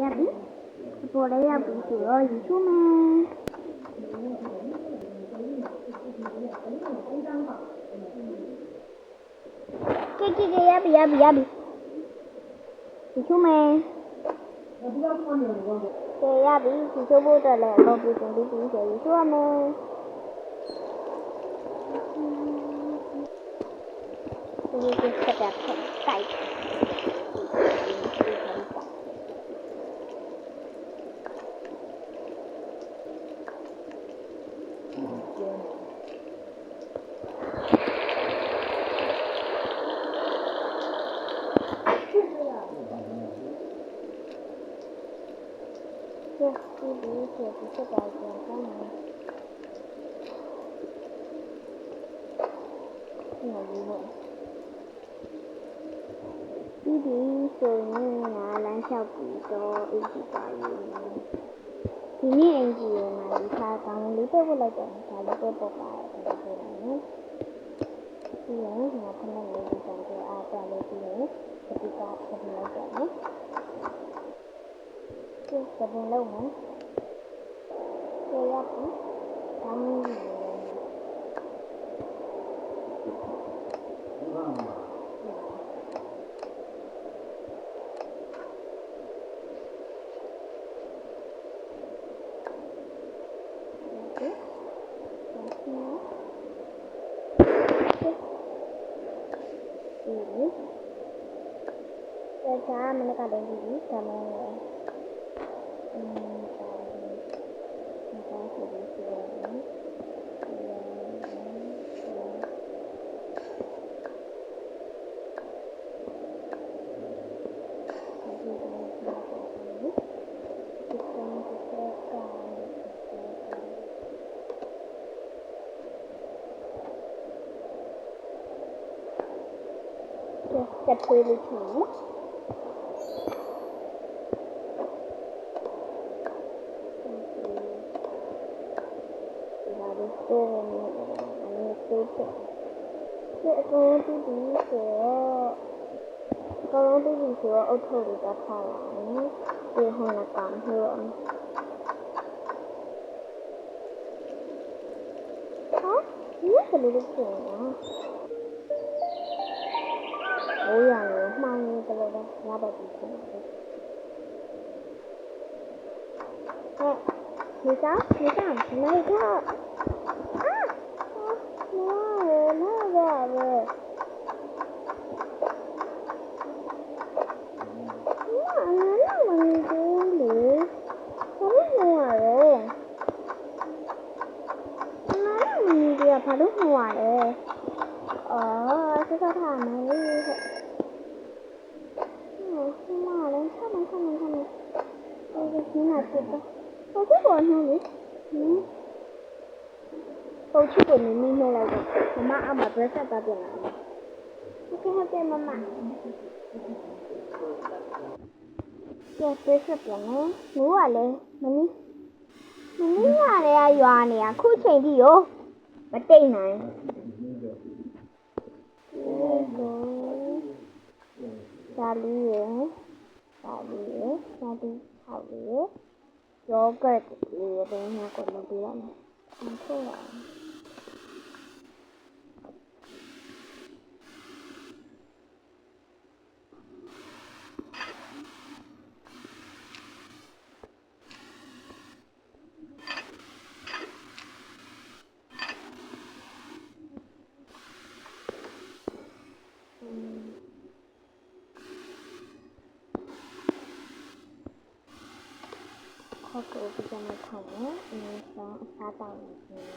ရပြီအပေါ်လေးရပြီဆိုတော့ယူချိုးမယ်ကဲရပြီယူချိုးမယ်ကဲရပြီယူချိုးဖို့အတွက်လည်းအကုန်ပြင်ဆင်ပြီးယူချိုးရမယ်ဒီဆက်တာတိုက်ဒီဆက်တာပြန်ကောင်းတယ်ဒီလိုဒီဆိုရင်ငါလမ်းလျှောက်ပြီးတော့အင်ဂျီပါရေးဒီနေ့အင်ဂျီရဲ့မှာဒီခါကောင်းလေးပို့လိုက်တယ်ဒါလေးပို့ပါတယ်ဒါပို့တယ်နော်ဒီရင်ငါခဏလေးဒီဆောင်ကြအားပြလို့ပြီးရင်ဒီကဆက်လိုက်တယ်နော်ဒီစပင်လုံးမယ်ကျေရပြီကောင်းပြီဒါမနက်ကတည်းကဒီကမန်းရဲ့ဒါဆိုပြီးဆိုတော့ဆက်ထွေးလို့ရှိရင်ဒီအကုန်တူတူဆိုတော့အုတ်ထုတ်လေးတက်ထားလာတယ်ဒီဟိုနကောင်ဟိုဒီကလေးလေးဖြစ်နေတာဘိုးရံကိုမှောင်နေကြလို့ရပါပြီဖြစ်နေတယ်ဒီကဘာလို့ဟိုရလဲဆက်ထားမယ်လေမလည်းဆက်မယ်ဒီနာဖြစ်တော့ဟုတ်ကဲ့ပေါ်နေလေပုံချစ်ကိုမင်းနှိုးလိုက်တော့မမအမဘရက်ဆက်တာပြန်လာတယ်ဟုတ်ကဲ့မမကျက်ဆက်ပြန်နော်မိုးကလည်းမင်းရတယ်ရွာနေရခုချိန်ကြီးရောမတိတ်နိုင်ဒါလီရယောဂတ်လေးရတဲ့ညကိုလုပ်ပြရမယ်ဟုတ်လားဟုတ်ကဲ့ဒီကနေ့ထားမယ်အင်းဆောင်အစားတောင်းနေတယ်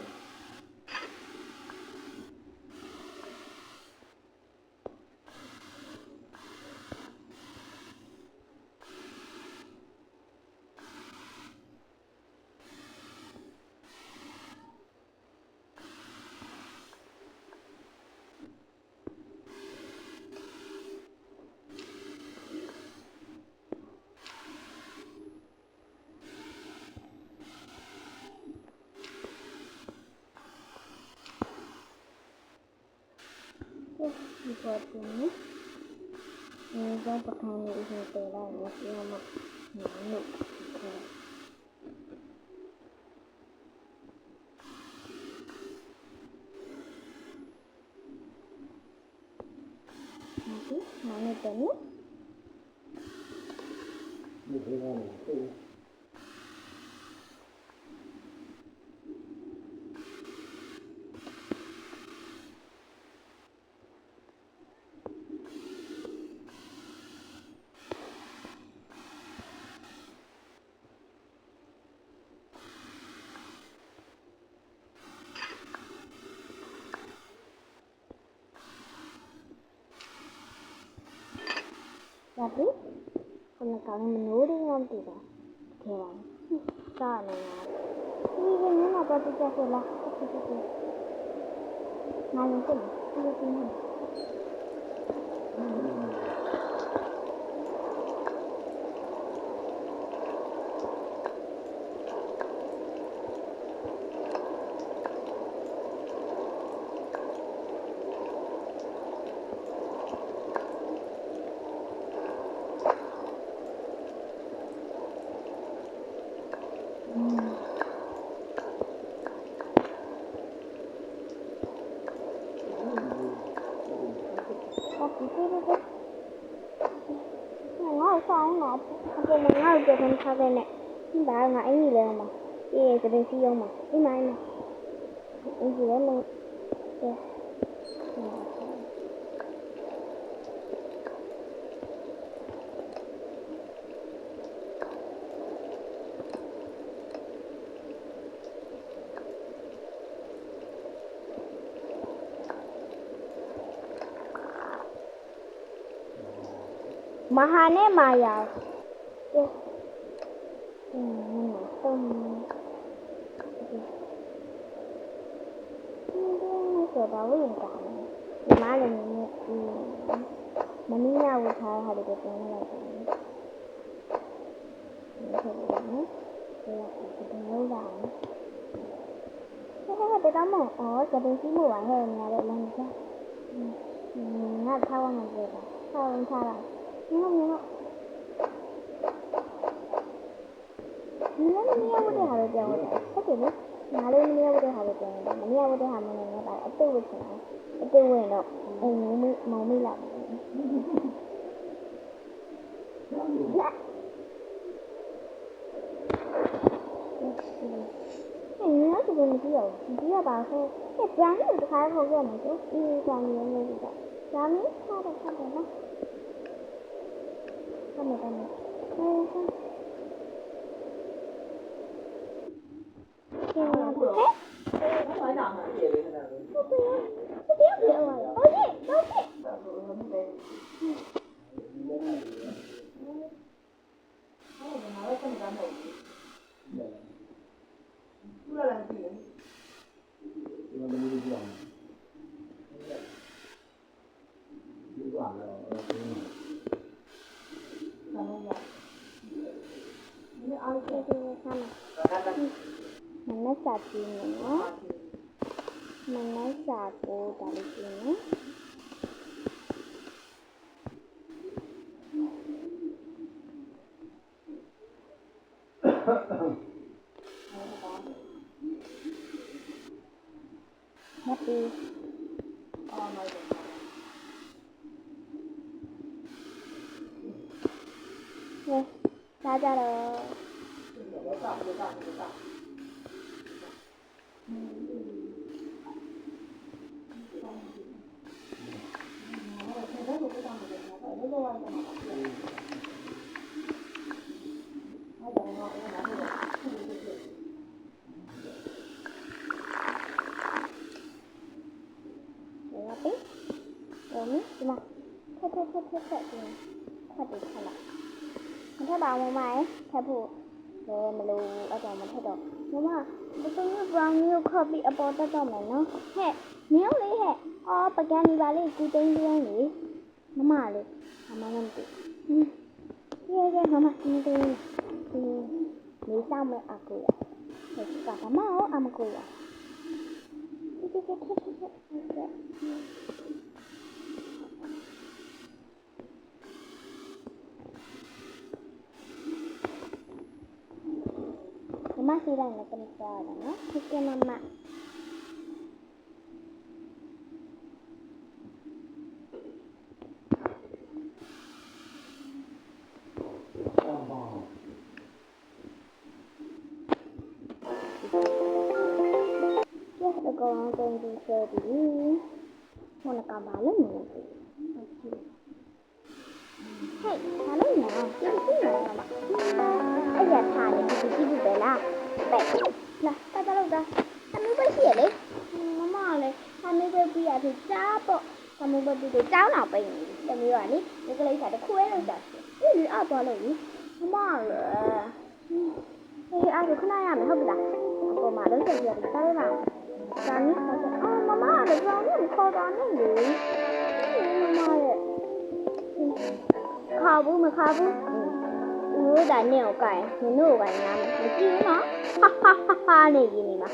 ဒီပေါ်တင်နေဒီကပခိုင်းနေဦးတယ်လာနေစီမ Look. Okay. Nanti mana tadi? Tapi kalau kalian menurut nanti dah, kira sana ya. Ini apa tidak salah? Nanti ini. Sao nó cái mình ngáo cho con sao đây nè bà ngại gì lên mà cái bên phía mà cái mai mà cái gì đó luôn Mahane Maya. Yes. Cái đó với những cái má là mình nhau thay hay được cái này là cái lâu dài cái đó mà cái bên phía mua bán hơn nhà được lần chứ ngắt thao ăn gì đó thao ăn sao lại nhớ Mania udah harus jauh deh. Oke nih, malu Mania udah harus jauh. Mania udah hamil nih, pak. Itu bisa. Itu bueno. Mau milah. Ini nó cũng như kiểu, dia bảo thôi. Cái trắng thì khai không cái này chứ. Đi càng nhiều người thì vậy. Trắng ít, sao được nó. Không được này. Không. Mana satunya? Mana satu dari sini? Happy. Yes, saja rồi. Cuma mình thấy bà một máy theo phụ rồi mình lưu ở trong mình thấy được nhưng mà tôi như brown như coffee ở bộ tới trong này nó hệ nếu lấy hệ bà gà đi bà lấy cú tên đi nhỉ nó mà lấy mà làm gì yeah nó mà như thế thì lấy sao mới à cười để cả cái máu à mà cười à မစီတိုင်းလည်းပြန်စားရနော်ဟုတ်ကဲ့မမအကောင်ကုန်ပြီးဆိုပြီးမနကဘာလဲမလို့ဟဲ့ဘာလို့လဲဒီလိုလဲမအဲ့ရထားလေဒီကြည့်ဘူးပဲလားပဲလာတတ်တော့တာအမျိုးပဲရှိရလေမမလည်းအမျိုးပဲပြီးရပြီကြားပေါ့အမျိုးပဲပြီးတော့ကြောင်းတော့ပိတ်နေတယ်တမျိုးကလေဒီကလေးစားတစ်ခုပဲလောက်တာဒီလူအောက်သွားလို့မမလည်းအေးအဲ့ဒါခဏရမယ်ဟုတ်ပြီလားအပေါ်မှာလုံးချက်ပြရတယ်စားရပါဒါနဲ့ဆက်အော်မမလည်းကြောင်းနဲ့ခေါ်တာနဲ့လေမမရဲ့ခါဘူးမခါဘူးဦးဒါနဲ့ကိုကိုင်နင်တို့ကိုင်နားမကြည့်ဘူးနော်ဟာဟာဟာနေကြီးနေမှာ